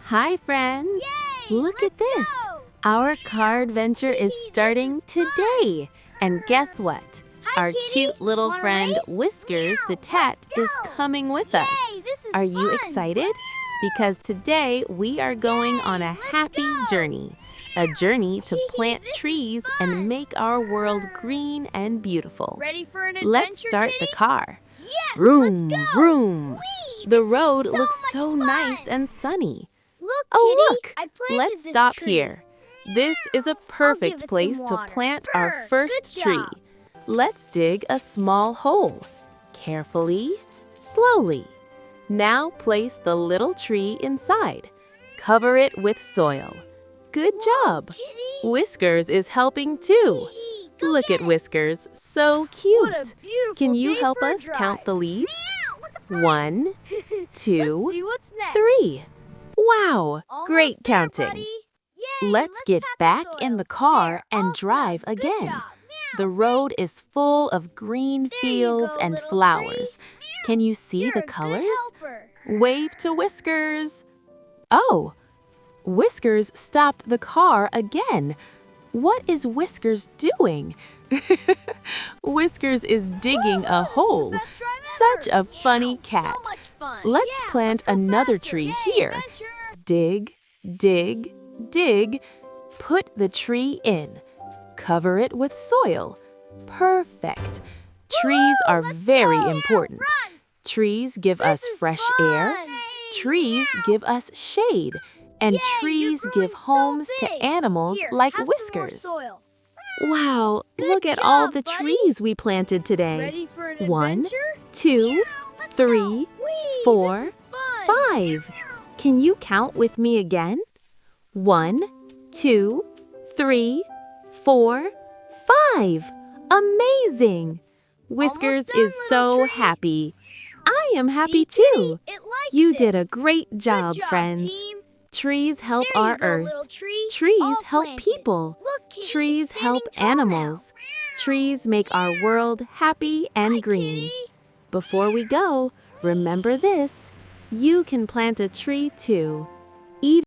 Hi, friends! Yay! Look at Let's this! go! Our car adventure is starting today! And guess what? Hi, Our Kitty. cute little Wanna friend race? Whiskers the Meow, tat let's is go. coming with Yay, us. this is Are you fun. excited? Because today we are going on a Let's happy go. journey. A journey to plant This is trees fun. and make our world green and beautiful. Ready for an adventure, Let's start Kitty? the car. Yes, Vroom, let's go. vroom. Whee, The this is road so looks much so fun. nice and sunny. Look, Oh, Kitty, look! I planted Let's this stop tree. here. This is a I'll give perfect it place some to water. plant our Brr, first good tree. job. Let's dig a small hole. Carefully, slowly. Now place the little tree inside. Cover it with soil. Good job. Kitty. Whiskers is helping too. Hee, go Look get at Whiskers, so cute. What a beautiful Can you day help for a us count drive. the leaves? Meow, look at 1, 2, Let's see what's next. 3. Wow, Almost great there, counting. buddy. Yay, Let's get pat back the in soil. the car There, and all drive snug. Good again. job. The Meow, road is full of green There you fields go, and little flowers. tree. Can you see You're the a good colors? helper. Wave to Whiskers. Oh, Whiskers stopped the car again. What is Whiskers doing? Whiskers is digging a This is the hole. best drive Such ever. a funny Meow, cat. So much fun. Let's Yeah, plant let's go another faster. tree Yay, here. adventure. Dig, dig, dig. Put the tree in. Cover it with soil. Perfect. Trees are Let's very go. important. Run. Trees give us This is fresh fun. air. Trees give us shade. And Yay, trees you're give growing so homes to big. animals Here, like have Whiskers. Some more soil. Wow, Good look at all job, the buddy. trees we planted today. Ready for an 1, adventure? 2, Meow, let's 3, go. Whee, 4, this is fun. 5. Can you count with me again? 1, 2, 3, 4, 5. Amazing! Whiskers done, is so little tree. happy. I am happy See, too. Kitty? It likes You it. did a great Good job, job, friends. team. Trees help There our you go, earth. little tree. Trees All help planted. people. Look, Kitty, Trees it's help standing tall now. animals. Trees make our world happy and Hi, green. Kitty. Before we go, remember this: you can plant a tree too. Even